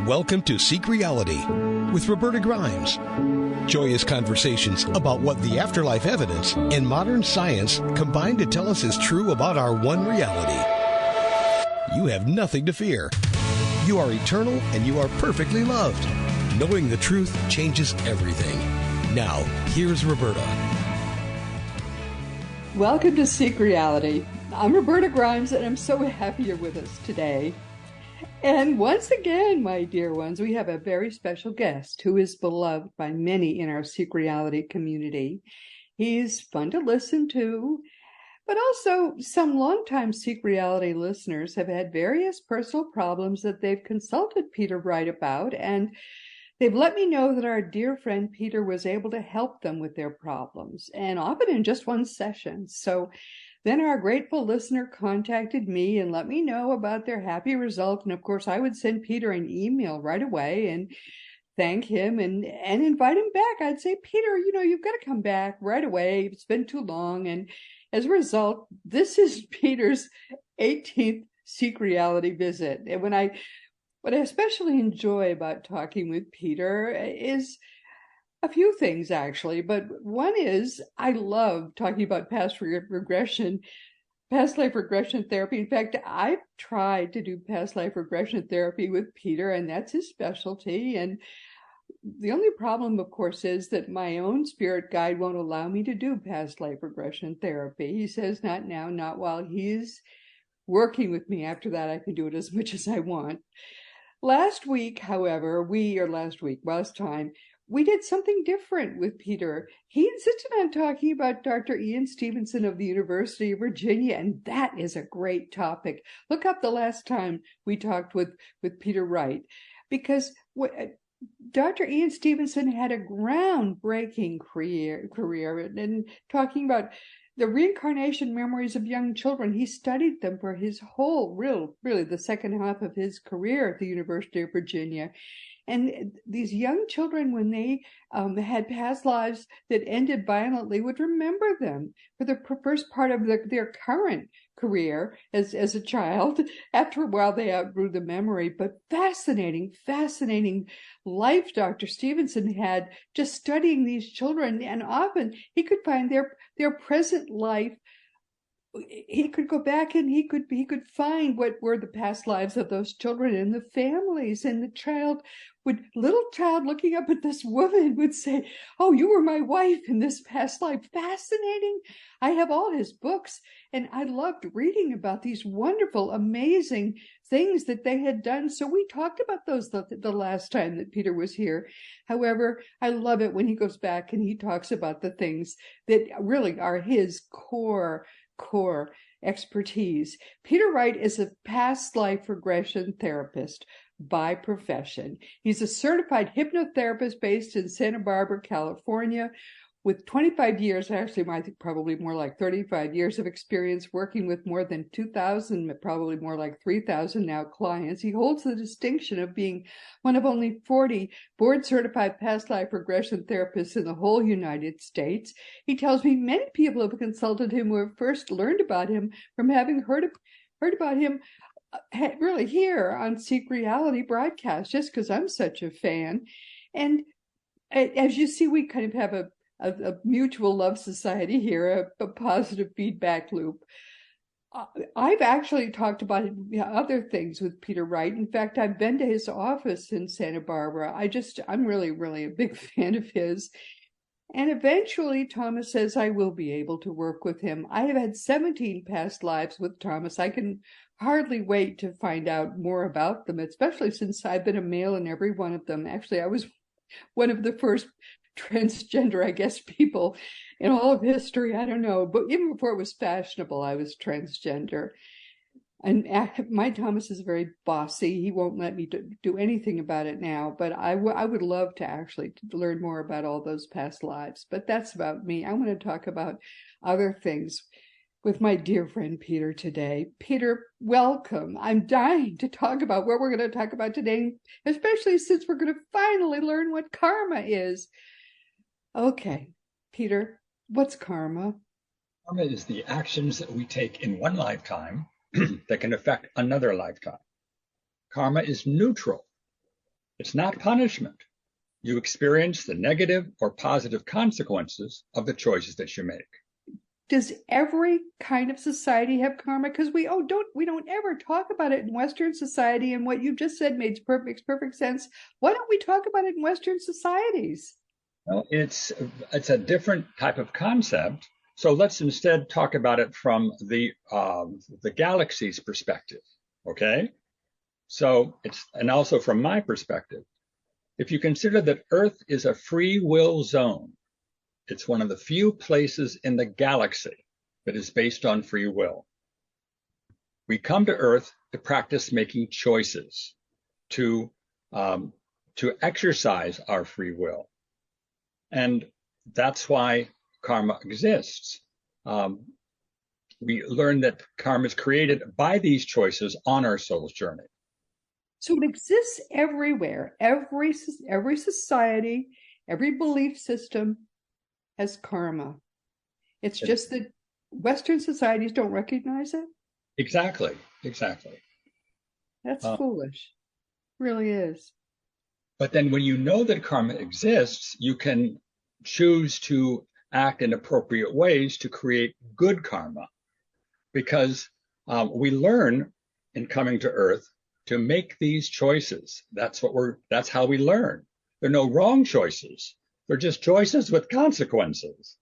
Welcome to Seek Reality with Roberta Grimes. Joyous conversations about what the afterlife evidence and modern science combine to tell us is true about our one reality. You have nothing to fear. You are eternal and you are perfectly loved. Knowing the truth changes everything. Now, here's Roberta. Welcome to Seek Reality. I'm Roberta Grimes, and I'm so happy you're with us today. And once again, my dear ones, we have a very special guest who is beloved by many in our Seek Reality community. He's fun to listen to, but also some longtime Seek Reality listeners have had various personal problems that they've consulted Peter Wright about, and they've let me know that our dear friend Peter was able to help them with their problems, and often in just one session. So then our grateful listener contacted me and let me know about their happy result. And of course, I would send Peter an email right away and thank him and invite him back. I'd say, Peter, you've got to come back right away. It's been too long. And as a result, this is Peter's 18th Seek Reality visit. And what I especially enjoy about talking with Peter is a few things, actually, but one is I love talking about past life regression therapy. In fact, I've tried to do past life regression therapy with Peter, and that's his specialty. And the only problem, of course, is that my own spirit guide won't allow me to do past life regression therapy. He says, not now, not while he's working with me. After that, I can do it as much as I want. Last time, we did something different with Peter. He insisted on talking about Dr. Ian Stevenson of the University of Virginia, and that is a great topic. Look up the last time we talked with Peter Wright, because Dr. Ian Stevenson had a groundbreaking career and talking about the reincarnation memories of young children. He studied them for his whole, really the second half of his career at the University of Virginia. And these young children, when they had past lives that ended violently, would remember them for the first part of their current career as a child. After a while, they outgrew the memory. But fascinating life Dr. Stevenson had just studying these children. And often he could find their present life. He could go back and he could find what were the past lives of those children and the families, and little child looking up at this woman would say, "Oh, you were my wife in this past life." Fascinating. I have all his books, and I loved reading about these wonderful, amazing things that they had done. So we talked about those the last time that Peter was here. However, I love it when he goes back and he talks about the things that really are his core expertise. Peter Wright is a past life regression therapist by profession. He's a certified hypnotherapist based in Santa Barbara, California, with 25 years, actually I think probably more like 35 years of experience working with more than 2,000, probably more like 3,000 now clients. He holds the distinction of being one of only 40 board-certified past life regression therapists in the whole United States. He tells me many people have consulted him who have first learned about him from having heard about him really here on Seek Reality broadcast, just because I'm such a fan. And as you see, we kind of have a mutual love society here, a positive feedback loop. I've actually talked about other things with Peter Wright. In fact, I've been to his office in Santa Barbara. I'm really a big fan of his. And eventually, Thomas says I will be able to work with him. I have had 17 past lives with Thomas. I can hardly wait to find out more about them, especially since I've been a male in every one of them. Actually, I was one of the first transgender, I guess, people in all of history. I don't know, but even before it was fashionable, I was transgender. And my Thomas is very bossy. He won't let me do anything about it now, but I would love to actually learn more about all those past lives. But that's about me. I want to talk about other things with my dear friend Peter today. Peter, welcome. I'm dying to talk about what we're going to talk about today, especially since we're going to finally learn what karma is. Okay, Peter, what's karma? Karma is the actions that we take in one lifetime that can affect another lifetime. Karma is neutral. It's not punishment. You experience the negative or positive consequences of the choices that you make. Does every kind of society have karma? Because we don't ever talk about it in Western society, and what you just said makes perfect sense. Why don't we talk about it in Western societies? Well, it's a different type of concept. So let's instead talk about it from the galaxy's perspective. Okay. So and also from my perspective, if you consider that Earth is a free will zone, it's one of the few places in the galaxy that is based on free will. We come to Earth to practice making choices, to exercise our free will. And that's why karma exists. We learn that karma is created by these choices on our soul's journey. So it exists everywhere. Every society, every belief system has karma. It's just that Western societies don't recognize it. Exactly. That's foolish. Really is. But then when you know that karma exists, you can choose to act in appropriate ways to create good karma. Because we learn in coming to Earth to make these choices. That's how we learn. There are no wrong choices. They're just choices with consequences.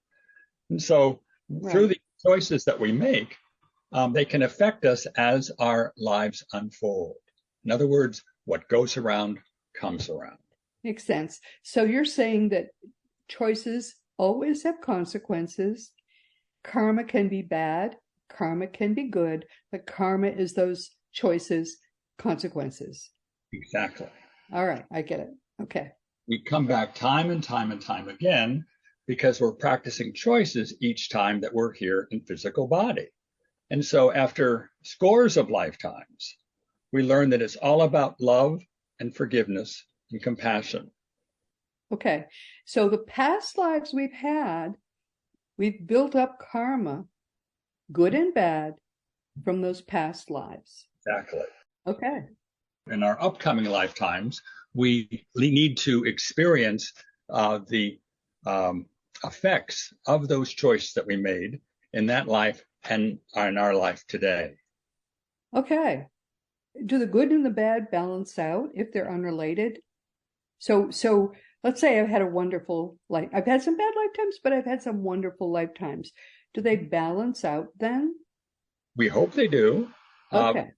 And so through the choices that we make, they can affect us as our lives unfold. In other words, what goes around comes around. Makes sense. So you're saying that choices always have consequences. Karma can be bad. Karma can be good. But karma is those choices, consequences. Exactly. All right. I get it. Okay. We come back time and time again because we're practicing choices each time that we're here in physical body. And so after scores of lifetimes, we learn that it's all about love and forgiveness and compassion. Okay. So the past lives we've had, we've built up karma, good and bad, from those past lives. Exactly. Okay. In our upcoming lifetimes, we need to experience the effects of those choices that we made in that life and in our life today. Okay. Do the good and the bad balance out if they're unrelated? So let's say I've had a wonderful life. I've had some bad lifetimes, but I've had some wonderful lifetimes. Do they balance out then? We hope they do. Okay.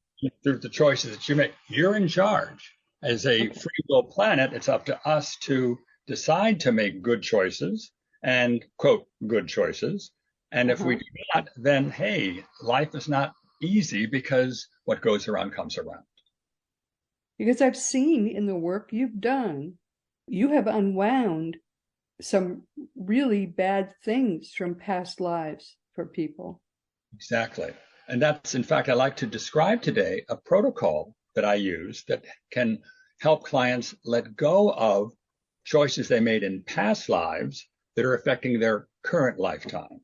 Through the choices that you make, you're in charge. As a free will planet, it's up to us to decide to make good choices and quote good choices. And if we do not, then hey, life is not easy because what goes around comes around. Because I've seen in the work you've done, you have unwound some really bad things from past lives for people. Exactly. And that's, in fact, I like to describe today a protocol that I use that can help clients let go of choices they made in past lives that are affecting their current lifetime.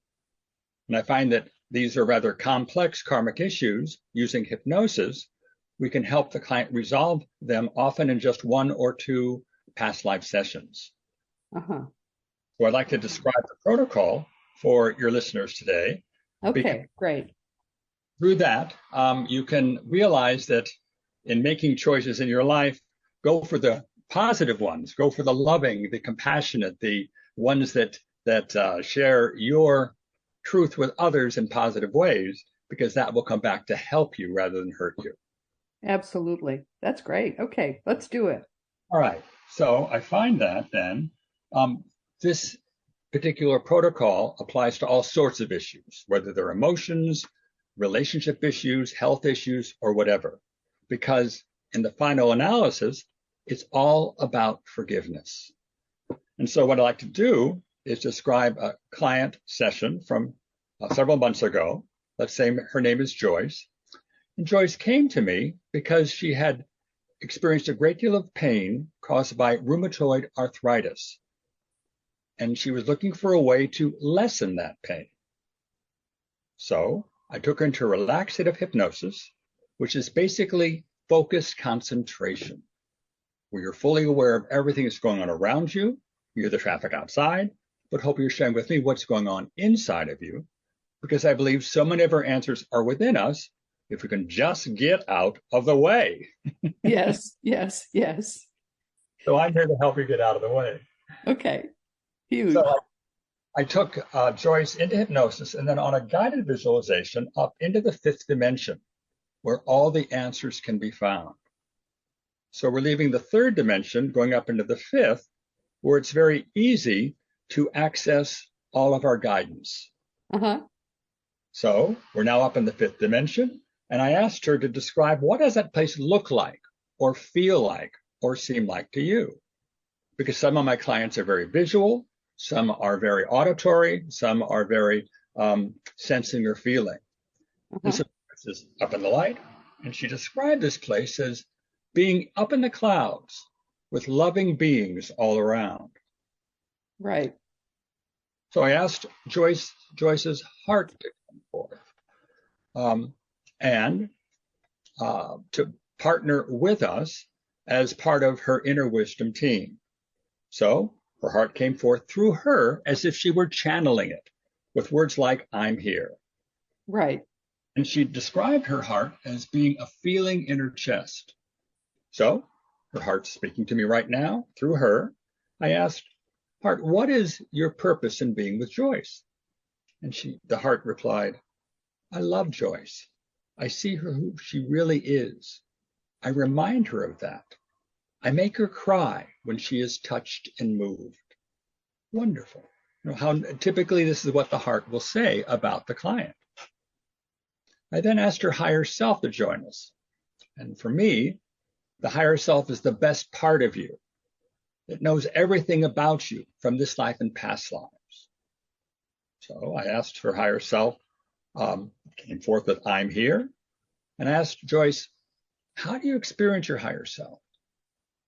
And I find that these are rather complex karmic issues. Using hypnosis, we can help the client resolve them often in just one or two past life sessions. So I'd like to describe the protocol for your listeners today. Okay, great. Through that, you can realize that in making choices in your life, go for the positive ones, go for the loving, the compassionate, the ones that share your truth with others in positive ways, because that will come back to help you rather than hurt you. Absolutely. That's great. Okay, let's do it. All right. So I find that then this particular protocol applies to all sorts of issues, whether they're emotions, relationship issues, health issues, or whatever, because in the final analysis, it's all about forgiveness. And so what I like to do is describe a client session from several months ago. Let's say her name is Joyce. And Joyce came to me because she had experienced a great deal of pain caused by rheumatoid arthritis. And she was looking for a way to lessen that pain. So I took her into relaxative hypnosis, which is basically focused concentration. where you're fully aware of everything that's going on around you. You hear the traffic outside, but hope you're sharing with me what's going on inside of you, because I believe so many of our answers are within us if we can just get out of the way. Yes, yes, yes. So I'm here to help you get out of the way. Okay, huge. So I took Joyce into hypnosis and then on a guided visualization up into the fifth dimension where all the answers can be found. So we're leaving the third dimension, going up into the fifth, where it's very easy to access all of our guidance. Uh-huh. So we're now up in the fifth dimension, and I asked her to describe what does that place look like or feel like or seem like to you? Because some of my clients are very visual, some are very auditory, some are very sensing or feeling. And so this is up in the light, and she described this place as being up in the clouds with loving beings all around. Right. So I asked Joyce's heart to come forth and to partner with us as part of her inner wisdom team. So her heart came forth through her as if she were channeling it with words like, I'm here. Right. And she described her heart as being a feeling in her chest. So her heart's speaking to me right now through her. I asked, Heart, what is your purpose in being with Joyce? And the heart replied, I love Joyce. I see her who she really is. I remind her of that. I make her cry when she is touched and moved. Wonderful. You know how typically this is what the heart will say about the client. I then asked her higher self to join us. And for me, the higher self is the best part of you. It knows everything about you from this life and past lives. So I asked her higher self, came forth with I'm here. And I asked Joyce, how do you experience your higher self?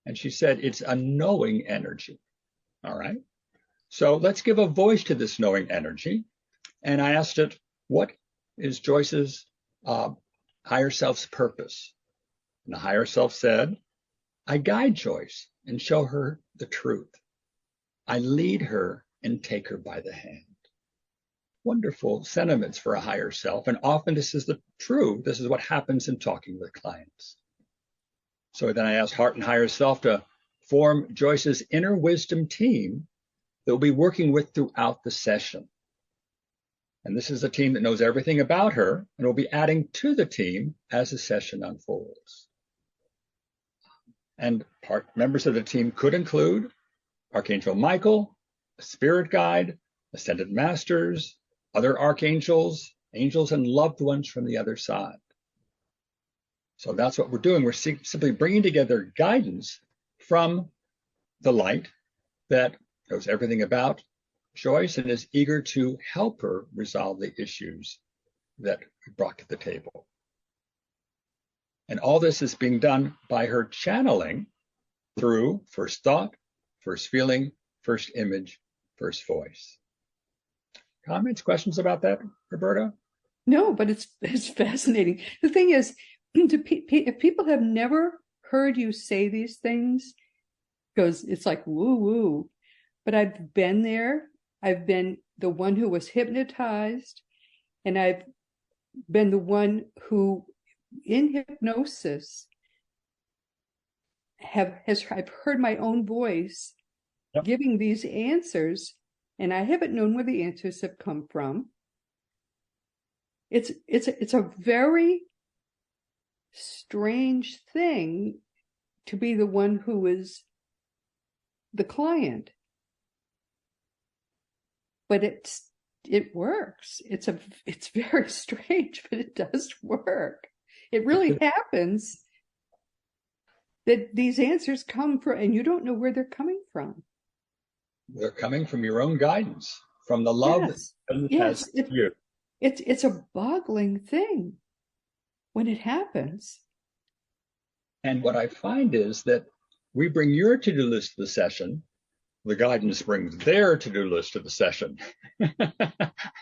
And she said, it's a knowing energy. All right. So let's give a voice to this knowing energy. And I asked it, what is Joyce's higher self's purpose? And the higher self said, I guide Joyce and show her the truth. I lead her and take her by the hand. Wonderful sentiments for a higher self. And often this is this is what happens in talking with clients. So then I asked Heart and Higher Self to form Joyce's inner wisdom team that we'll be working with throughout the session. And this is a team that knows everything about her and will be adding to the team as the session unfolds. And members of the team could include Archangel Michael, a spirit guide, ascended masters, other archangels, angels, and loved ones from the other side. So that's what we're doing. We're simply bringing together guidance from the light that knows everything about Joyce and is eager to help her resolve the issues that we brought to the table. And all this is being done by her channeling through first thought, first feeling, first image, first voice. Comments, questions about that, Roberta? No, but it's fascinating. The thing is, if people have never heard you say these things, because it's like woo-woo, but I've been there. I've been the one who was hypnotized, and I've been the one who, in hypnosis, I've heard my own voice giving these answers, and I haven't known where the answers have come from. It's a very strange thing to be the one who is the client, but it works. It's very strange, but it does work. It really happens that these answers come from, and you don't know where they're coming from. They're coming from your own guidance, from the love that has you. It's a boggling thing when it happens. And what I find is that we bring your to-do list to the session, the guidance brings their to-do list to the session,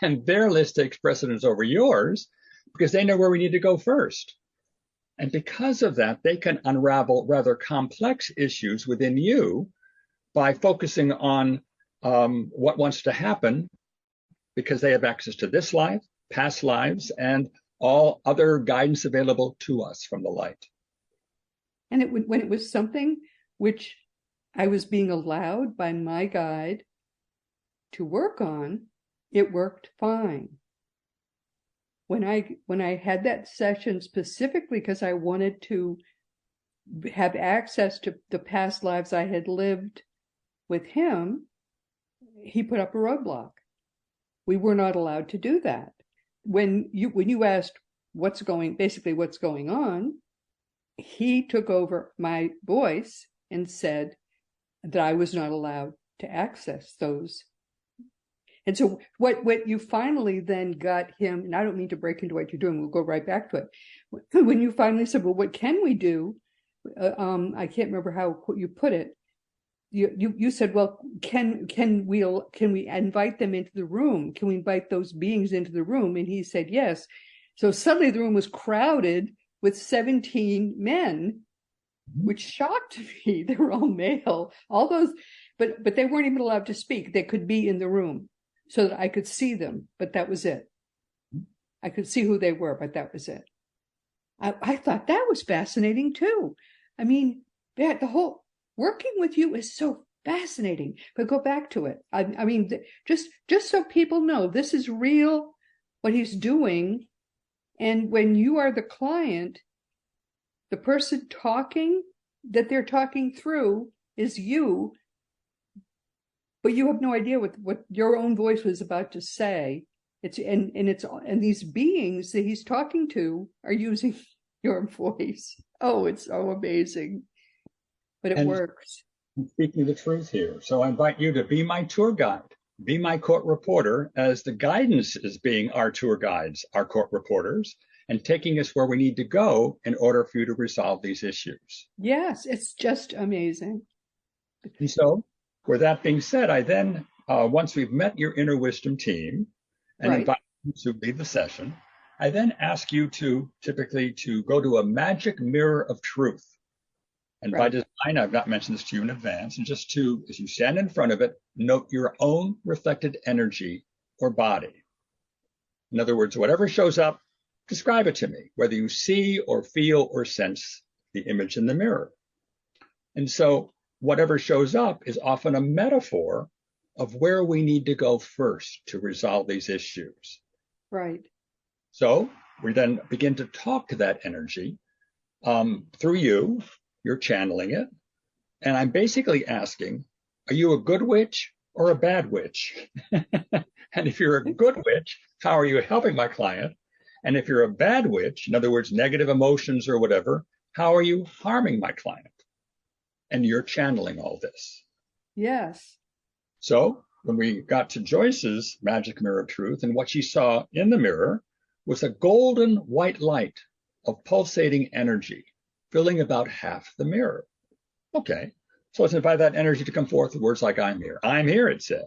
and their list takes precedence over yours because they know where we need to go first. And because of that, they can unravel rather complex issues within you by focusing on what wants to happen, because they have access to this life, past lives, and all other guidance available to us from the light. And when it was something which I was being allowed by my guide to work on, it worked fine. When I had that session specifically because I wanted to have access to the past lives I had lived with him, he put up a roadblock. We were not allowed to do that. When you asked what's going on, he took over my voice and said that I was not allowed to access those. And so what you finally then got him, and I don't mean to break into what you're doing, we'll go right back to it. When you finally said, well, what can we do? I can't remember how you put it. You said, well, can we invite them into the room? Can we invite those beings into the room? And he said, yes. So suddenly the room was crowded with 17 men, which shocked me. They were all male, all those, but they weren't even allowed to speak. They could be in the room so that I could see them, but that was it. I could see who they were, but that was it. I thought that was fascinating too. I mean, the whole working with you is so fascinating, but go back to it. I mean, just so people know this is real, what he's doing. And when you are the client, the person talking that they're talking through is you, but you have no idea what your own voice was about to say. And these beings that he's talking to are using your voice. Oh, it's so amazing. But it works. I'm speaking the truth here. So I invite you to be my tour guide, be my court reporter, as the guidance is being our tour guides, our court reporters, and taking us where we need to go in order for you to resolve these issues. Yes, it's just amazing. And so, with that being said, I then, once we've met your inner wisdom team and invite you to lead the session, I then ask you to typically to go to a magic mirror of truth. And by design, I've not mentioned this to you in advance, and just to, as you stand in front of it, note your own reflected energy or body. In other words, whatever shows up, describe it to me, whether you see or feel or sense the image in the mirror. And so whatever shows up is often a metaphor of where we need to go first to resolve these issues. Right. So we then begin to talk to that energy through you. You're channeling it. And I'm basically asking, are you a good witch or a bad witch? And if you're a good witch, how are you helping my client? And if you're a bad witch, in other words, negative emotions or whatever, how are you harming my client? And you're channeling all this. Yes. So when we got to Joyce's magic mirror of truth, and what she saw in the mirror was a golden white light of pulsating energy, filling about half the mirror. Okay, so let's invite that energy to come forth with words like I'm here. I'm here, it said.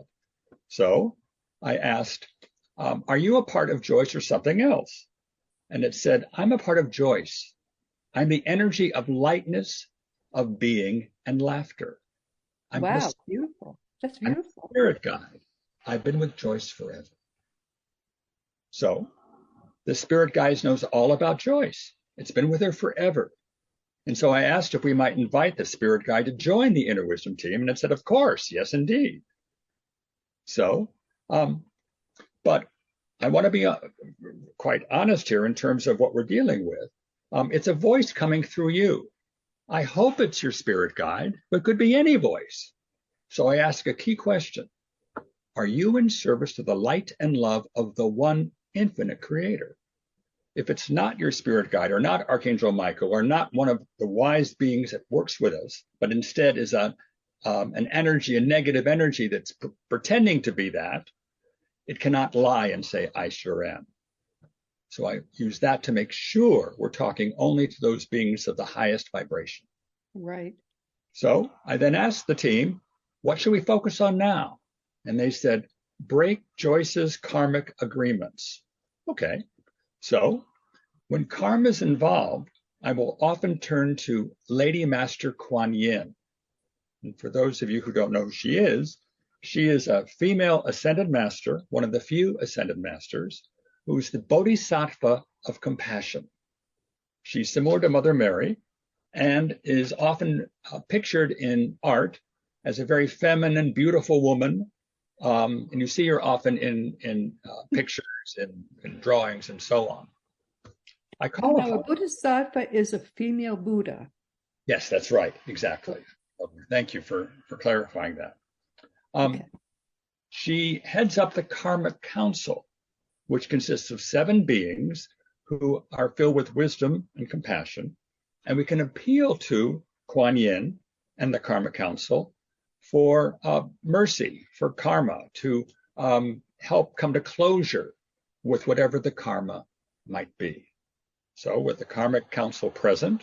So I asked, are you a part of Joyce or something else? And it said, I'm a part of Joyce. I'm the energy of lightness, of being, and laughter. Wow, beautiful. That's beautiful. I'm a spirit guide. I've been with Joyce forever. So the spirit guide knows all about Joyce. It's been with her forever. And so I asked if we might invite the spirit guide to join the inner wisdom team, and it said, of course, yes, indeed. So, but I want to be quite honest here in terms of what we're dealing with. It's a voice coming through you. I hope it's your spirit guide, but it could be any voice. So I ask a key question. Are you in service to the light and love of the one infinite creator? If it's not your spirit guide or not Archangel Michael or not one of the wise beings that works with us, but instead is an energy, a negative energy that's pretending to be that, it cannot lie and say, I sure am. So I use that to make sure we're talking only to those beings of the highest vibration. Right. So I then asked the team, what should we focus on now? And they said, break Joyce's karmic agreements. Okay. So when karma is involved, I will often turn to Lady Master Kuan Yin. And for those of you who don't know who she is a female ascended master, one of the few ascended masters, who is the Bodhisattva of compassion. She's similar to Mother Mary and is often pictured in art as a very feminine, beautiful woman. And you see her often in pictures and drawings and so on. I call Now, a Bodhisattva is a female Buddha. Yes, that's right. Exactly. Thank you for clarifying that. Okay. She heads up the Karmic Council, which consists of 7 beings who are filled with wisdom and compassion. And we can appeal to Kuan Yin and the Karmic Council for mercy, for karma, to help come to closure with whatever the karma might be. So with the Karmic Council present,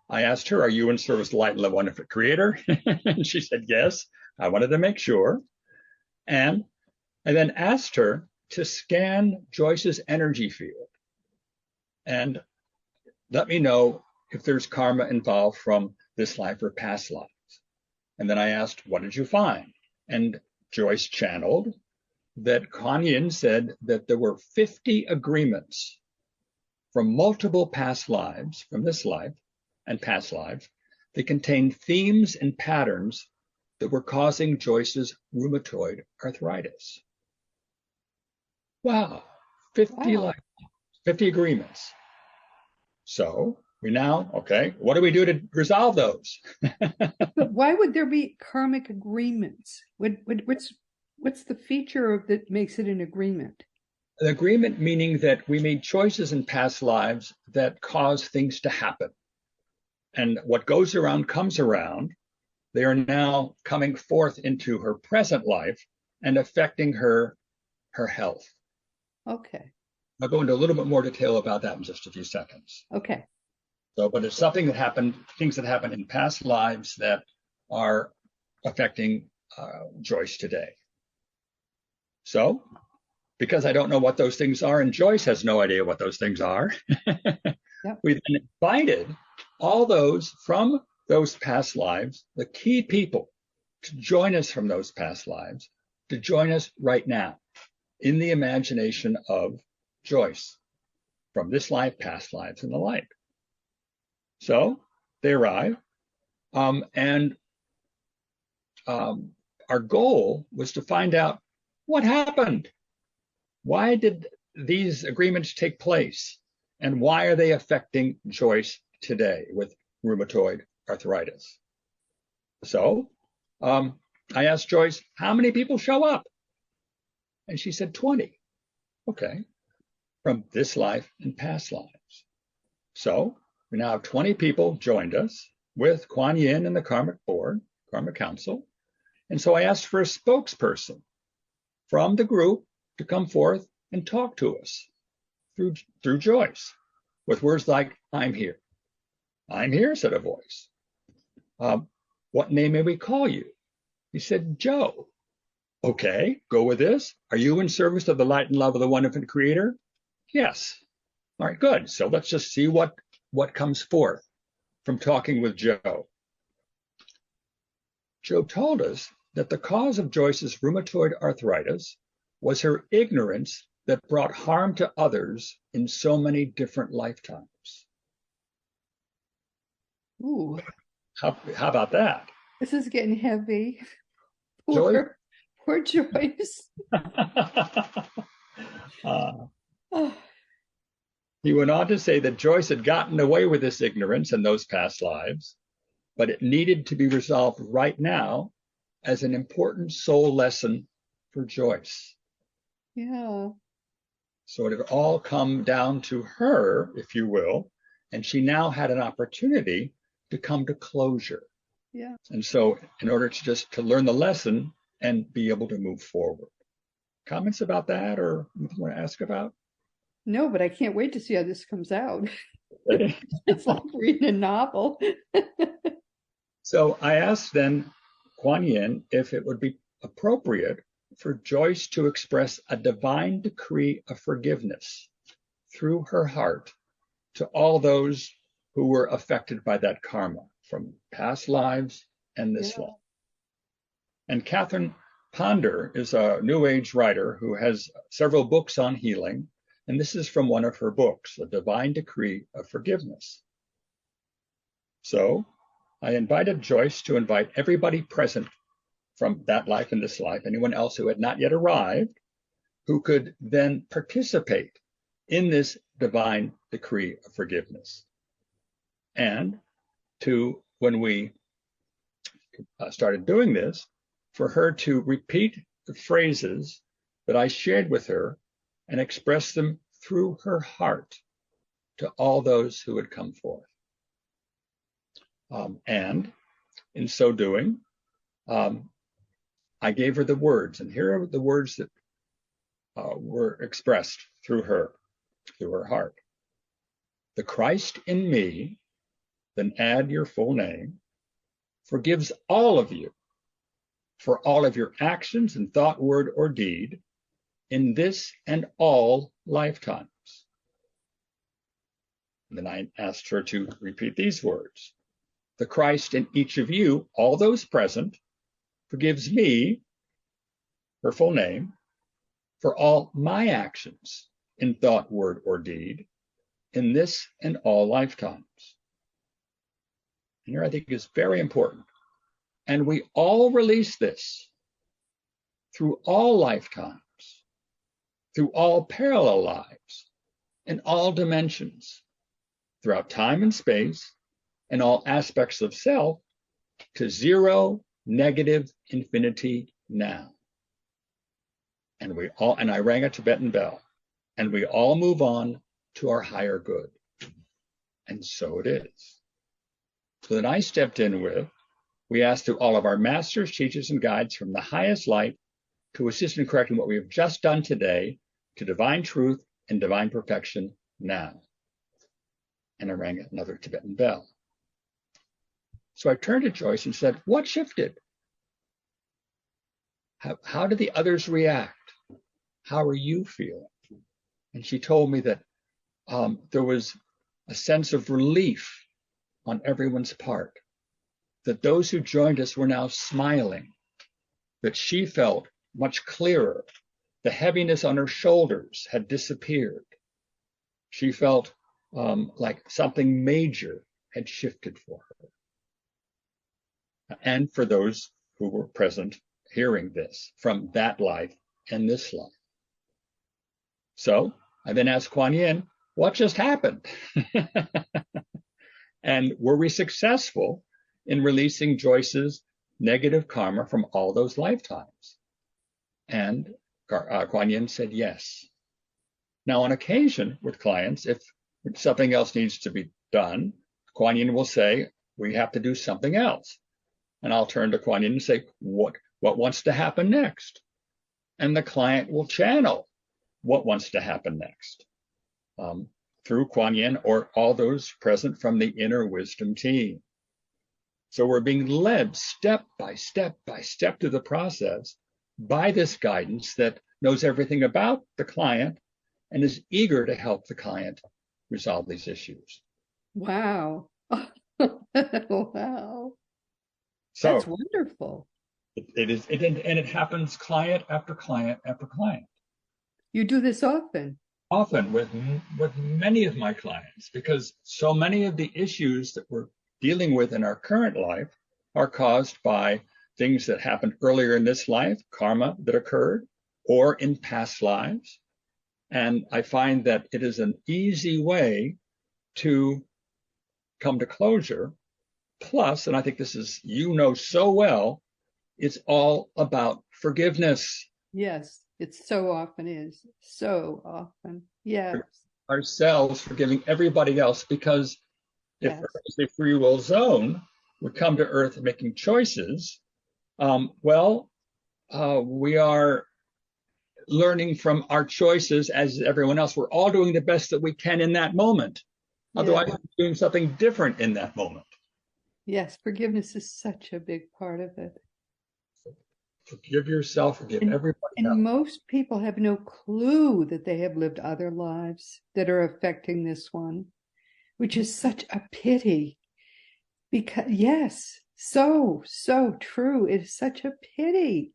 I asked her, are you in service to light and love, wonderful creator? And she said, yes. I wanted to make sure. And I then asked her to scan Joyce's energy field and let me know if there's karma involved from this life or past lives. And then I asked, what did you find? And Joyce channeled that Kuan Yin said that there were 50 agreements from multiple past lives, from this life and past lives, that contained themes and patterns that were causing Joyce's rheumatoid arthritis. Wow, 50 Wow. 50 agreements. So we now, okay, what do we do to resolve those? But why would there be karmic agreements? What's the feature of that makes it an agreement? An agreement meaning that we made choices in past lives that cause things to happen. And what goes around comes around. They are now coming forth into her present life and affecting her health. Okay. I'll go into a little bit more detail about that in just a few seconds. Okay. So, but it's something that happened, things that happened in past lives that are affecting Joyce today. So, because I don't know what those things are, and Joyce has no idea what those things are, Yep. we then invited all those from those past lives, the key people, to join us from those past lives, to join us right now in the imagination of Joyce from this life, past lives, and the like. So they arrive, and our goal was to find out what happened. Why did these agreements take place? And why are they affecting Joyce today with rheumatoid arthritis? So I asked Joyce, how many people show up? And she said 20. Okay, from this life and past lives. So we now have 20 people joined us with Kuan Yin and the Karmic Board, Karmic Council. And so I asked for a spokesperson from the group to come forth and talk to us through Joyce with words like, I'm here. I'm here, said a voice. What name may we call you? He said, Joe. Okay, go with this. Are you in service of the light and love of the one infinite creator? Yes. All right, good. So let's just see what comes forth from talking with Joe. Joe told us that the cause of Joyce's rheumatoid arthritis was her ignorance that brought harm to others in so many different lifetimes. Ooh, How about that? this is getting heavy. Joyce? Poor Joyce. Oh, He went on to say that Joyce had gotten away with this ignorance in those past lives, but it needed to be resolved right now as an important soul lesson for Joyce. yeah. So it had all come down to her, if you will, and she now had an opportunity to come to closure. Yeah. And so in order to learn the lesson and be able to move forward. Comments about that or anything you want to ask about? No, but I can't wait to see how this comes out. It's like reading a novel. So I asked then Kuan Yin if it would be appropriate for Joyce to express a divine decree of forgiveness through her heart to all those who were affected by that karma from past lives and this life. And Catherine Ponder is a New Age writer who has several books on healing, and this is from one of her books, A Divine Decree of Forgiveness. So I invited Joyce to invite everybody present from that life and this life, anyone else who had not yet arrived, who could then participate in this divine decree of forgiveness. And to, when we started doing this, for her to repeat the phrases that I shared with her and express them through her heart to all those who had come forth. And in so doing, I gave her the words, and here are the words that were expressed through her heart. The Christ in me, then add your full name, forgives all of you for all of your actions in thought, word, or deed in this and all lifetimes. And then I asked her to repeat these words. The Christ in each of you, all those present, forgives me, her full name, for all my actions in thought, word, or deed in this and all lifetimes. And here I think is very important. And we all release this through all lifetimes, through all parallel lives, in all dimensions, throughout time and space, and all aspects of self, to zero, negative, infinity now. And I rang a Tibetan bell, and we all move on to our higher good. And so it is. So then I stepped in with, we asked through all of our masters, teachers, and guides from the highest light to assist in correcting what we have just done today to divine truth and divine perfection now. And I rang another Tibetan bell. So I turned to Joyce and said, what shifted? How did the others react? How are you feeling? And she told me that there was a sense of relief on everyone's part, that those who joined us were now smiling, that she felt much clearer. The heaviness on her shoulders had disappeared. She felt like something major had shifted for her. And for those who were present hearing this from that life and this life. So I then asked Kuan Yin, what just happened? And were we successful in releasing Joyce's negative karma from all those lifetimes? And Kuan Yin said yes. Now, on occasion with clients, if something else needs to be done, Kuan Yin will say, we have to do something else. And I'll turn to Kuan Yin and say, what wants to happen next? And the client will channel what wants to happen next through Kuan Yin or all those present from the inner wisdom team. So we're being led step by step by step through the process by this guidance that knows everything about the client and is eager to help the client resolve these issues. Wow. Wow. So that's wonderful. It happens client after client after client. You do this often? Often with many of my clients, because so many of the issues that we're dealing with in our current life are caused by things that happened earlier in this life, karma that occurred, or in past lives. And I find that it is an easy way to come to closure. Plus, and I think this is, so well, it's all about forgiveness. Yes, it so often is. So often. Yes. Ourselves forgiving everybody else, because if Earth is a free will zone, we come to Earth making choices. We are learning from our choices as everyone else. We're all doing the best that we can in that moment. Otherwise, we're doing something different in that moment. Yes, forgiveness is such a big part of it. Forgive yourself, forgive everybody else. And most people have no clue that they have lived other lives that are affecting this one. which is such a pity. Because, yes, so true. It is such a pity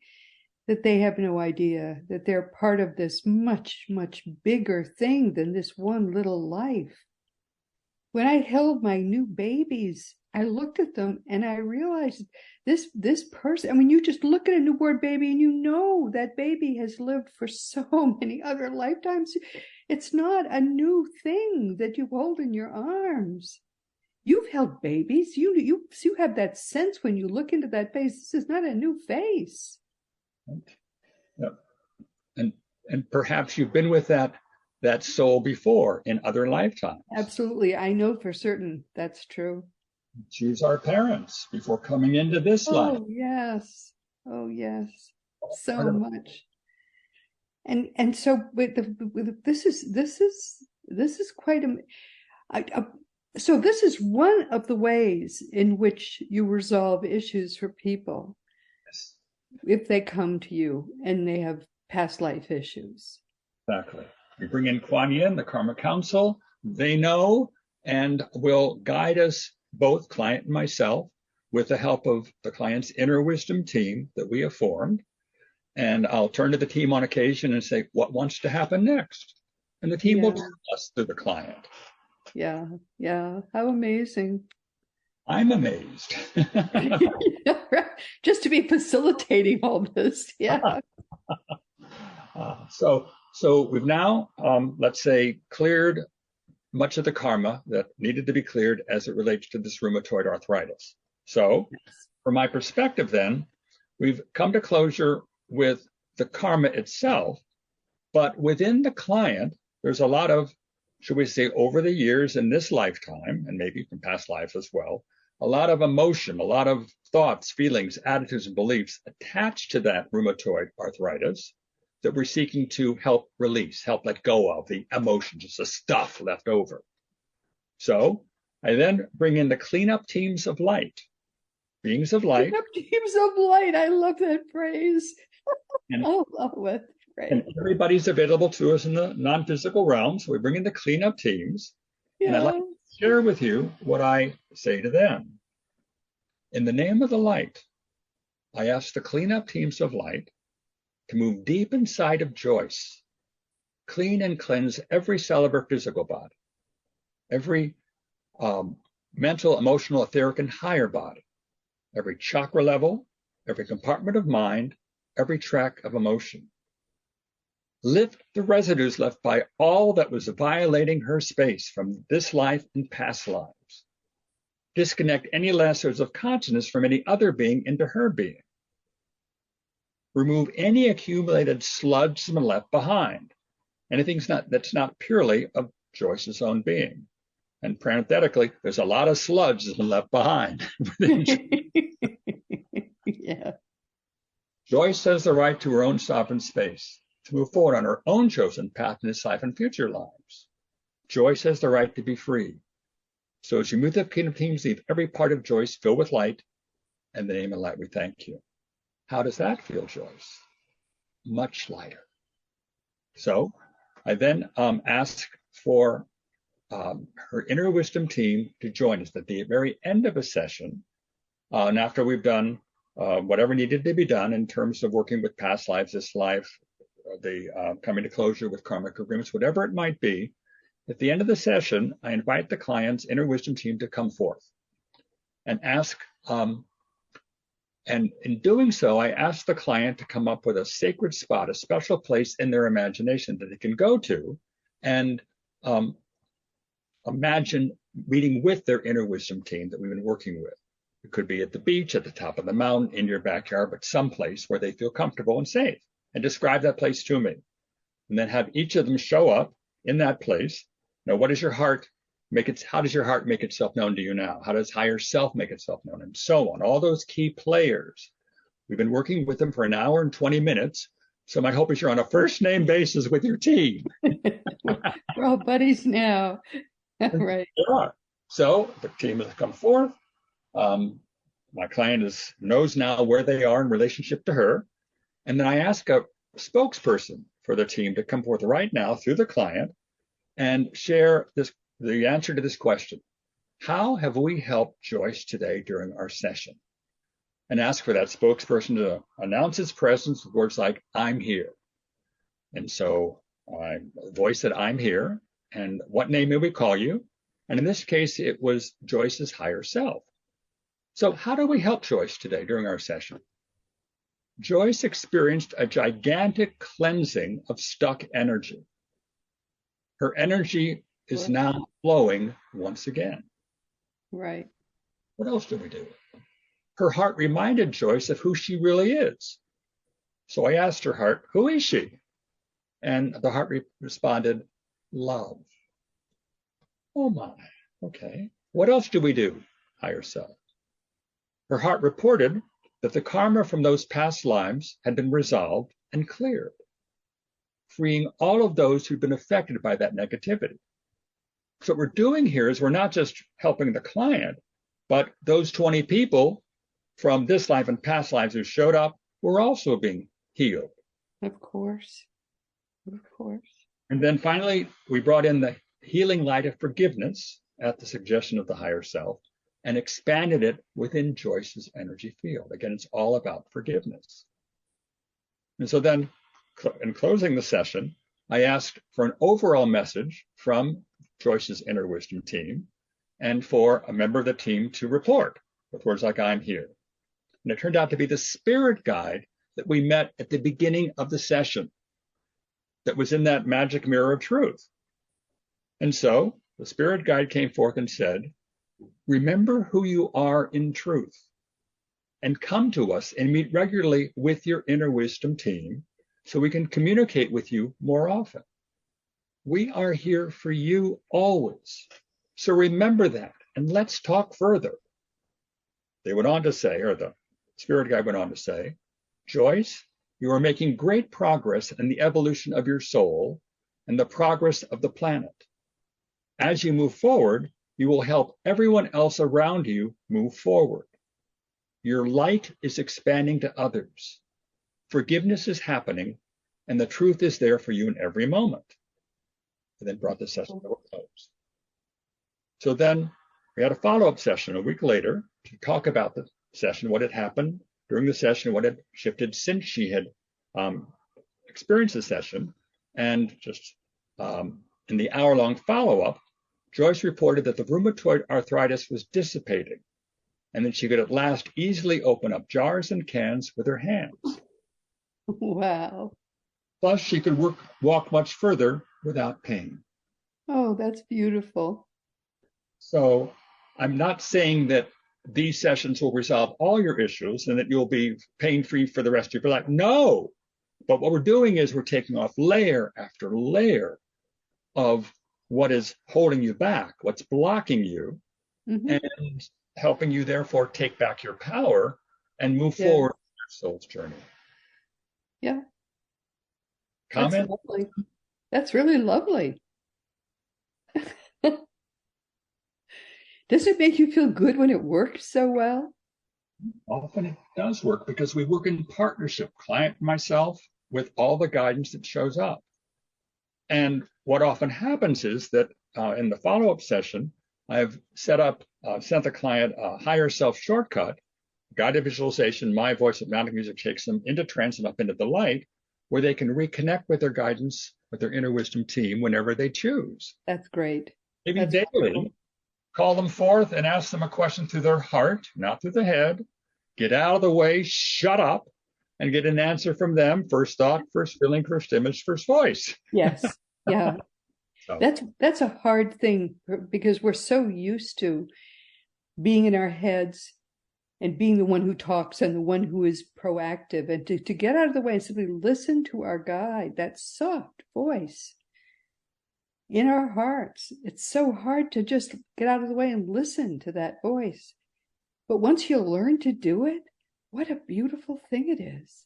that they have no idea that they're part of this much, much bigger thing than this one little life. When I held my new babies, I looked at them and I realized this person, I mean, you just look at a newborn baby and you know that baby has lived for so many other lifetimes. It's not a new thing that you hold in your arms. You've held babies. You have that sense when you look into that face. This is not a new face. Yep. And perhaps you've been with that soul before in other lifetimes. Absolutely. I know for certain that's true. Choose our parents before coming into this life. Oh, yes. Oh, yes. So much. And so this is quite so this is one of the ways in which you resolve issues for people. Yes. If they come to you and they have past life issues. Exactly. We bring in Kuan Yin, the Karma Council. They know and will guide us, both client and myself, with the help of the client's inner wisdom team that we have formed. And I'll turn to the team on occasion and say, what wants to happen next? And the team will tell us through the client. Yeah. How amazing. I'm amazed. Just to be facilitating all this. Yeah. So we've now, let's say, cleared much of the karma that needed to be cleared as it relates to this rheumatoid arthritis. So from my perspective then, we've come to closure with the karma itself, but within the client, there's a lot of, should we say, over the years in this lifetime, and maybe from past lives as well, a lot of emotion, a lot of thoughts, feelings, attitudes, and beliefs attached to that rheumatoid arthritis that we're seeking to help release, help let go of the emotions, just the stuff left over. So I then bring in the cleanup teams of light, beings of light. Cleanup teams of light. I love that phrase. I love it. Right. And everybody's available to us in the non-physical realm. So we bring in the cleanup teams. Yeah. And I'd like to share with you what I say to them. In the name of the light, I ask the cleanup teams of light to move deep inside of Joyce, clean and cleanse every cell of her physical body, every mental, emotional, etheric, and higher body, every chakra level, every compartment of mind, every track of emotion. Lift the residues left by all that was violating her space from this life and past lives. Disconnect any lasers of consciousness from any other being into her being. Remove any accumulated sludge that's been left behind. Anything that's not purely of Joyce's own being. And parenthetically, there's a lot of sludge that's been left behind. Yeah. Joyce has the right to her own sovereign space, to move forward on her own chosen path in this life and future lives. Joyce has the right to be free. So as you move the kingdom teams, leave every part of Joyce filled with light. In the name of light, we thank you. How does that feel, Joyce? Much lighter. So I then ask for her inner wisdom team to join us at the very end of a session. And after we've done whatever needed to be done in terms of working with past lives, this life, the coming to closure with karmic agreements, whatever it might be, at the end of the session, I invite the client's inner wisdom team to come forth and ask, and in doing so, I ask the client to come up with a sacred spot, a special place in their imagination that they can go to and imagine meeting with their inner wisdom team that we've been working with. It could be at the beach, at the top of the mountain, in your backyard, but someplace where they feel comfortable and safe. And describe that place to me. And then have each of them show up in that place. Now, what does your heart how does your heart make itself known to you now? How does higher self make itself known? And so on. All those key players. We've been working with them for an hour and 20 minutes. So my hope is you're on a first name basis with your team. We're all buddies now. Right. They are. So the team has come forth. My client knows now where they are in relationship to her. And then I ask a spokesperson for the team to come forth right now through the client and share this the answer to this question. How have we helped Joyce today during our session? And ask for that spokesperson to announce its presence with words like, I'm here. And so I voiced that I'm here, and what name may we call you? And in this case, it was Joyce's higher self. So how do we help Joyce today during our session? Joyce experienced a gigantic cleansing of stuck energy. Her energy is now flowing once again. Right. What else do we do? Her heart reminded Joyce of who she really is. So I asked her heart, who is she? And the heart responded, love. Oh my, okay. What else do we do? Higher self. Her heart reported that the karma from those past lives had been resolved and cleared, freeing all of those who'd been affected by that negativity. So what we're doing here is we're not just helping the client, but those 20 people from this life and past lives who showed up were also being healed. Of course. Of course. And then finally, we brought in the healing light of forgiveness at the suggestion of the higher self and expanded it within Joyce's energy field. Again, it's all about forgiveness. And so then in closing the session, I asked for an overall message from Joyce's inner wisdom team and for a member of the team to report with words like, I'm here. And it turned out to be the spirit guide that we met at the beginning of the session that was in that magic mirror of truth. And so the spirit guide came forth and said, remember who you are in truth and come to us and meet regularly with your inner wisdom team so we can communicate with you more often. We are here for you always. So remember that and let's talk further. They went on to say, or the spirit guide went on to say, Joyce, you are making great progress in the evolution of your soul and the progress of the planet. As you move forward, you will help everyone else around you move forward. Your light is expanding to others. Forgiveness is happening, and the truth is there for you in every moment. And then brought the session to a close. So then we had a follow-up session a week later to talk about the session, what had happened during the session, what had shifted since she had experienced the session. And just in the hour-long follow-up, Joyce reported that the rheumatoid arthritis was dissipating and that she could at last easily open up jars and cans with her hands. Wow. Plus, she could walk much further without pain. Oh, that's beautiful. So I'm not saying that these sessions will resolve all your issues and that you'll be pain-free for the rest of your life. No, but what we're doing is we're taking off layer after layer of what is holding you back, what's blocking you, and helping you therefore take back your power and move forward in your soul's journey. Yeah. Comment? That's lovely. That's really lovely. Does it make you feel good when it works so well? Often it does work because we work in partnership, client and myself, with all the guidance that shows up. And what often happens is that in the follow-up session, I've sent the client a higher self shortcut, guided visualization, my voice hypnotic music takes them into trance and up into the light, where they can reconnect with their guidance, with their inner wisdom team whenever they choose. That's great. Maybe That's daily. wonderful. Call them forth and ask them a question through their heart, not through the head. Get out of the way, shut up, and get an answer from them. First thought, first feeling, first image, first voice. Yes. Yeah. So, That's a hard thing because we're so used to being in our heads and being the one who talks and the one who is proactive, and to get out of the way and simply listen to our guide, that soft voice in our hearts. It's so hard to just get out of the way and listen to that voice. But once you learn to do it, what a beautiful thing it is.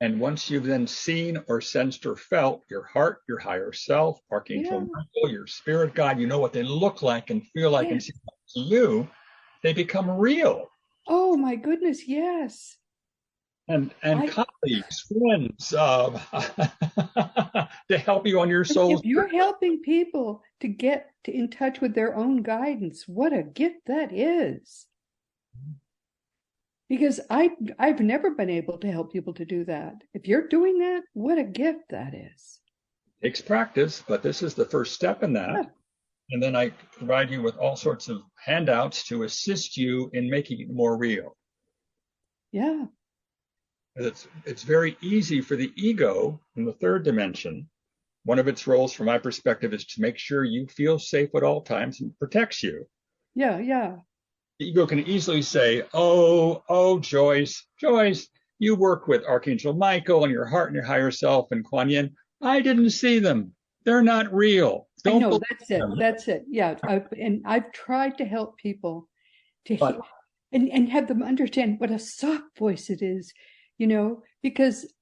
and once you've then seen or sensed or felt your heart, your higher self, Archangel Michael, your spirit guide, you know what they look like and feel like and see to you, they become real. Oh my goodness, yes. and colleagues, friends, to help you on your soul. If you're helping people to get in touch with their own guidance, what a gift that is. Because I've never been able to help people to do that. If you're doing that, what a gift that is. It takes practice, but this is the first step in that. Yeah. And then I provide you with all sorts of handouts to assist you in making it more real. Yeah. It's very easy for the ego in the third dimension. One of its roles, from my perspective, is to make sure you feel safe at all times and protects you. Yeah, yeah. The ego can easily say, oh, Joyce, you work with Archangel Michael and your heart and your higher self and Kuan Yin. I didn't see them. They're not real. Don't know. That's it. Yeah. I've tried to help people to and have them understand what a soft voice it is, because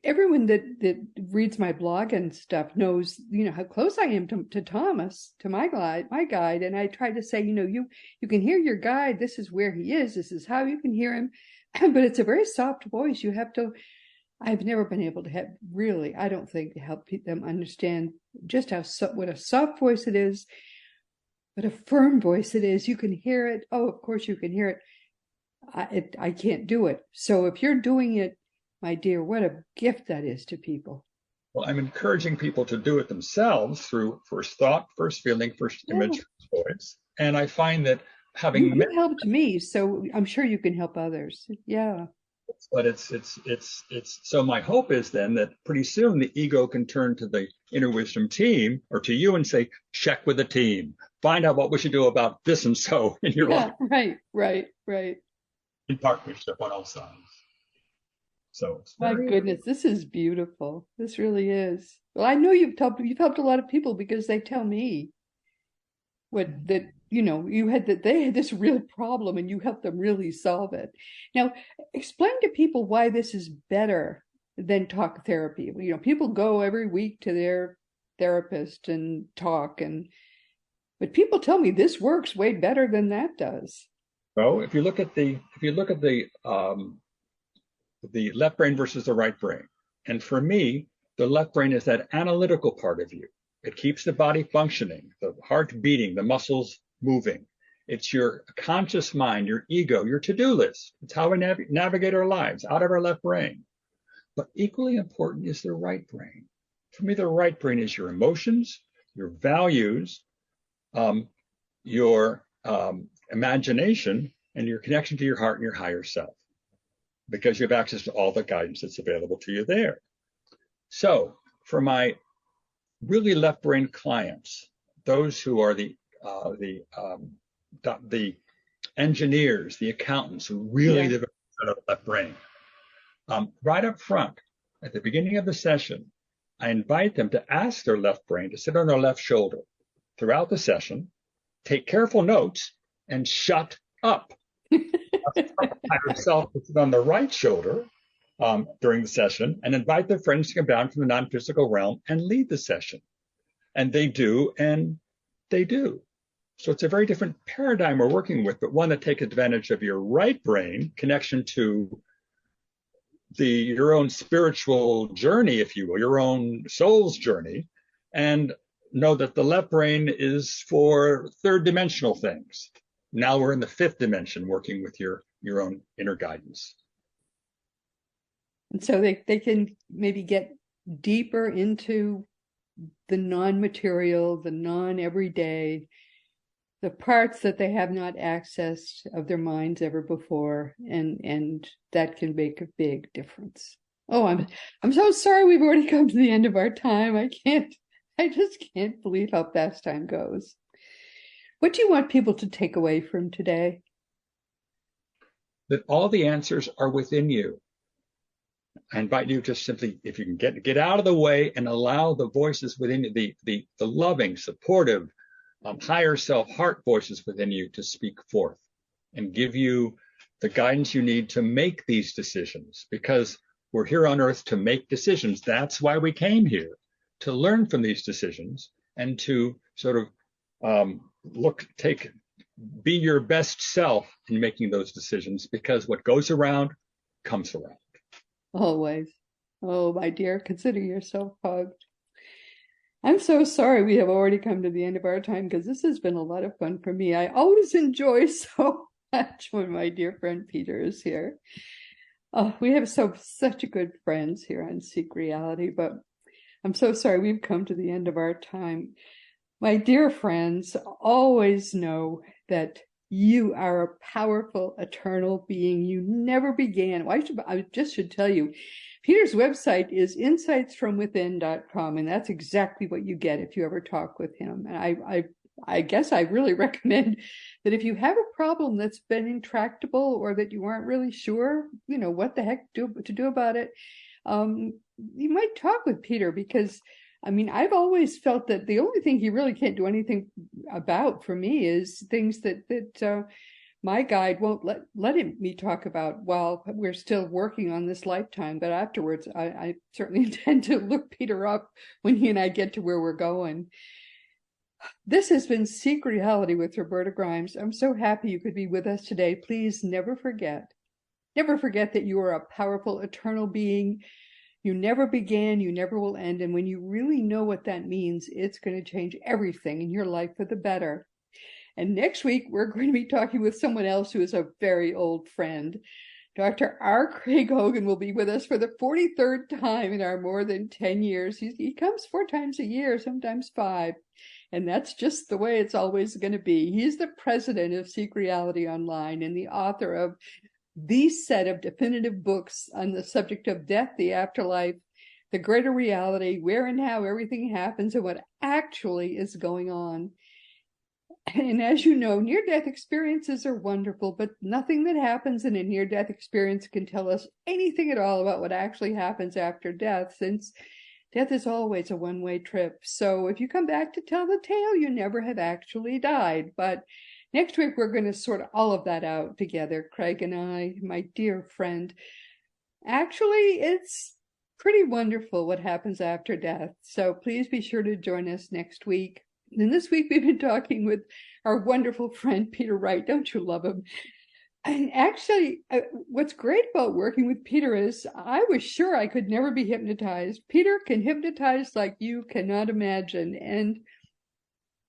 everyone that reads my blog and stuff knows, how close I am to Thomas, to my guide. And I try to say, you can hear your guide. This is where he is. This is how you can hear him. But it's a very soft voice. You have to, I've never been able to I don't think, help them understand just what a soft voice it is, what a firm voice it is. You can hear it. Oh, of course you can hear it. I can't do it. So if you're doing it, my dear, what a gift that is to people. Well, I'm encouraging people to do it themselves through first thought, first feeling, first image, first voice. And I find that having helped me, so I'm sure you can help others. Yeah. But it's so my hope is then that pretty soon the ego can turn to the inner wisdom team or to you and say, check with the team, find out what we should do about this and so in your life. Right. In partnership on all sides. So my goodness, this is beautiful. This really is. Well, I know you've helped a lot of people because they tell me they had this real problem and you helped them really solve it. Now, explain to people why this is better than talk therapy. People go every week to their therapist and talk, but people tell me this works way better than that does. Well, if you look at the left brain versus the right brain, and for me, the left brain is that analytical part of you. It keeps the body functioning, the heart beating, the muscles moving. It's your conscious mind, your ego, your to-do list. It's how we navigate our lives out of our left brain. But equally important is the right brain. For me, the right brain is your emotions, your values, your imagination, and your connection to your heart and your higher self, because you have access to all the guidance that's available to you there. So for my really left brain clients, those who are the engineers, the accountants who really develop the left brain, right up front at the beginning of the session, I invite them to ask their left brain to sit on their left shoulder throughout the session, take careful notes, and shut up. Higher self to sit on the right shoulder during the session, and invite their friends to come down from the non-physical realm and lead the session. And they do, and they do. So it's a very different paradigm we're working with, but one that takes advantage of your right brain connection to your own spiritual journey, if you will, your own soul's journey, and know that the left brain is for third dimensional things. Now we're in the fifth dimension working with your own inner guidance. And so they can maybe get deeper into the non-material, the non-everyday, the parts that they have not accessed of their minds ever before, and that can make a big difference. Oh, I'm so sorry we've already come to the end of our time. I just can't believe how fast time goes. What do you want people to take away from today? That all the answers are within you. I invite you to simply, if you can get out of the way and allow the voices within you, the loving, supportive, higher self heart voices within you to speak forth and give you the guidance you need to make these decisions, because we're here on earth to make decisions. That's why we came here, to learn from these decisions and to sort of be your best self in making those decisions, because what goes around comes around. Always. Oh, my dear, consider yourself hugged. I'm so sorry we have already come to the end of our time because this has been a lot of fun for me. I always enjoy so much when my dear friend Peter is here. We have such good friends here on Seek Reality, but I'm so sorry we've come to the end of our time. My dear friends, always know that you are a powerful, eternal being. You never began. I just should tell you, Peter's website is insightsfromwithin.com, and that's exactly what you get if you ever talk with him. And I guess I really recommend that if you have a problem that's been intractable or that you aren't really sure, what the heck to do about it, you might talk with Peter because, I've always felt that the only thing he really can't do anything about for me is things that my guide won't let me talk about while we're still working on this lifetime. But afterwards, I certainly intend to look Peter up when he and I get to where we're going. This has been Seek Reality with Roberta Grimes. I'm so happy you could be with us today. Please never forget that you are a powerful, eternal being. You never began, you never will end. And when you really know what that means, it's going to change everything in your life for the better. And next week, we're going to be talking with someone else who is a very old friend. Dr. R. Craig Hogan will be with us for the 43rd time in our more than 10 years. He comes 4 times a year, sometimes 5. And that's just the way it's always going to be. He's the president of Seek Reality Online and the author of the set of definitive books on the subject of death, the afterlife, the greater reality, where and how everything happens, and what actually is going on. And as you know, near-death experiences are wonderful, but nothing that happens in a near-death experience can tell us anything at all about what actually happens after death, since death is always a one-way trip. So if you come back to tell the tale, you never have actually died. But next week, we're going to sort all of that out together, Craig and I, my dear friend. Actually, it's pretty wonderful what happens after death. So please be sure to join us next week. And this week, we've been talking with our wonderful friend, Peter Wright. Don't you love him? And actually, what's great about working with Peter is I was sure I could never be hypnotized. Peter can hypnotize like you cannot imagine. And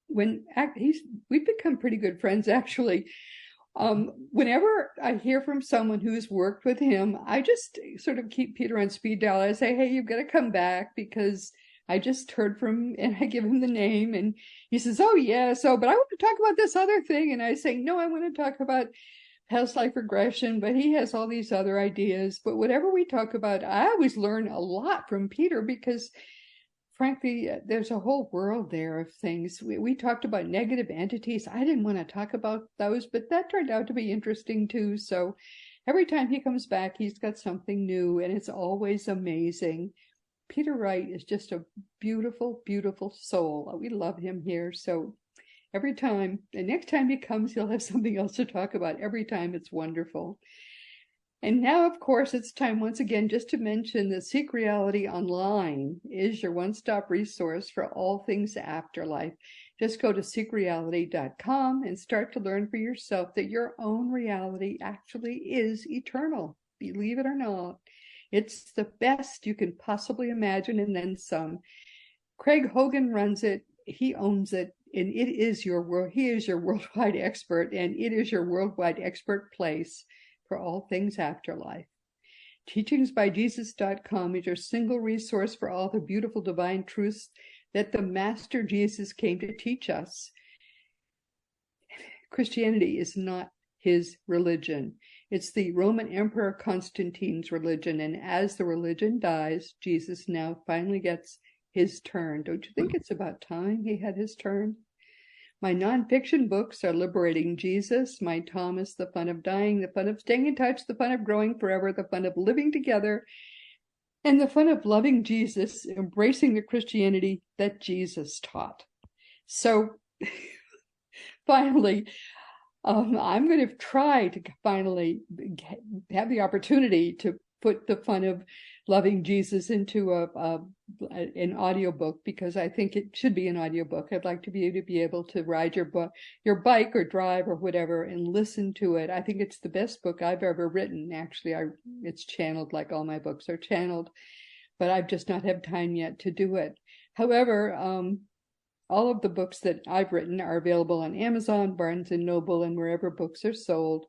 we've become pretty good friends, actually. Whenever I hear from someone who's worked with him, I just sort of keep Peter on speed dial. I say, hey, you've got to come back because I just heard from him, and I give him the name, and he says, oh, yeah, but I want to talk about this other thing. And I say, no, I want to talk about past life regression, but he has all these other ideas. But whatever we talk about, I always learn a lot from Peter because, frankly, there's a whole world there of things. We talked about negative entities. I didn't want to talk about those, but that turned out to be interesting too. So every time he comes back, he's got something new, and it's always amazing. Peter Wright is just a beautiful, beautiful soul. We love him here. So every time, the next time he comes, he'll have something else to talk about. Every time it's wonderful. And now, of course, it's time once again just to mention that Seek Reality Online is your one-stop resource for all things afterlife. Just go to seekreality.com and start to learn for yourself that your own reality actually is eternal. Believe it or not. It's the best you can possibly imagine, and then some. Craig Hogan runs it. He owns it, and it is your world. He is your worldwide expert, and it is your worldwide expert place for all things afterlife. Teachingsbyjesus.com is your single resource for all the beautiful divine truths that the Master Jesus came to teach us. Christianity is not his religion. It's the Roman Emperor Constantine's religion, and as the religion dies, Jesus now finally gets his turn. Don't you think it's about time he had his turn? My nonfiction books are Liberating Jesus, My Thomas, The Fun of Dying, The Fun of Staying in Touch, The Fun of Growing Forever, The Fun of Living Together, and The Fun of Loving Jesus, Embracing the Christianity that Jesus taught. So, finally, I'm going to try to finally have the opportunity to put the fun of loving Jesus into an audiobook, because I think it should be an audiobook. I'd like to be able to ride your bike or drive or whatever and listen to it. I think it's the best book I've ever written. Actually, it's channeled like all my books are channeled, but I've just not had time yet to do it. However, all of the books that I've written are available on Amazon, Barnes & Noble, and wherever books are sold.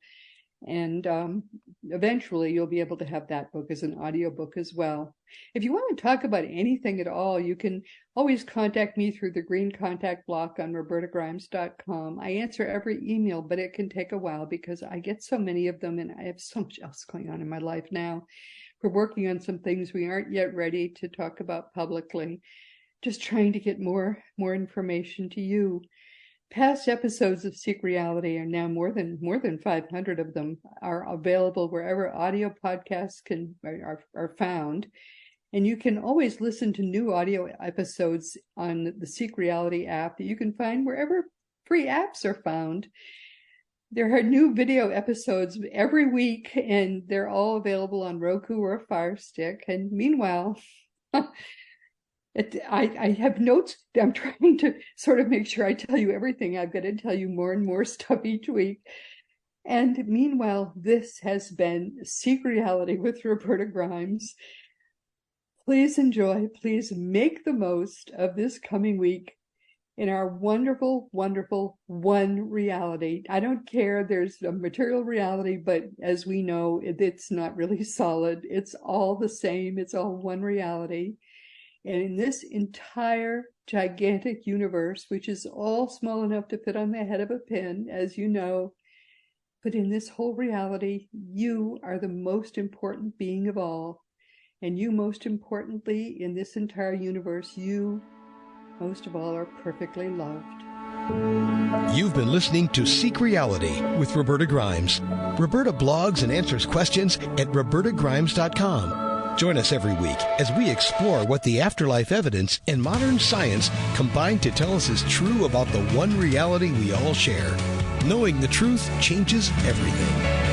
And eventually you'll be able to have that book as an audiobook as well. If you want to talk about anything at all, you can always contact me through the green contact block on robertagrimes.com. I answer every email, but it can take a while because I get so many of them and I have so much else going on in my life now. We're working on some things we aren't yet ready to talk about publicly. Just trying to get more information to you. Past episodes of Seek Reality are now more than 500 of them are available wherever audio podcasts are found. And you can always listen to new audio episodes on the Seek Reality app that you can find wherever free apps are found. There are new video episodes every week, and they're all available on Roku or Fire Stick. And meanwhile, I have notes. I'm trying to sort of make sure I tell you everything. I've got to tell you more and more stuff each week. And meanwhile, this has been Seek Reality with Roberta Grimes. Please enjoy. Please make the most of this coming week in our wonderful, wonderful one reality. I don't care. There's a material reality, but as we know, it's not really solid. It's all the same. It's all one reality. And in this entire gigantic universe, which is all small enough to fit on the head of a pin, as you know, but in this whole reality, you are the most important being of all. And you, most importantly, in this entire universe, you, most of all, are perfectly loved. You've been listening to Seek Reality with Roberta Grimes. Roberta blogs and answers questions at robertagrimes.com. Join us every week as we explore what the afterlife evidence and modern science combine to tell us is true about the one reality we all share. Knowing the truth changes everything.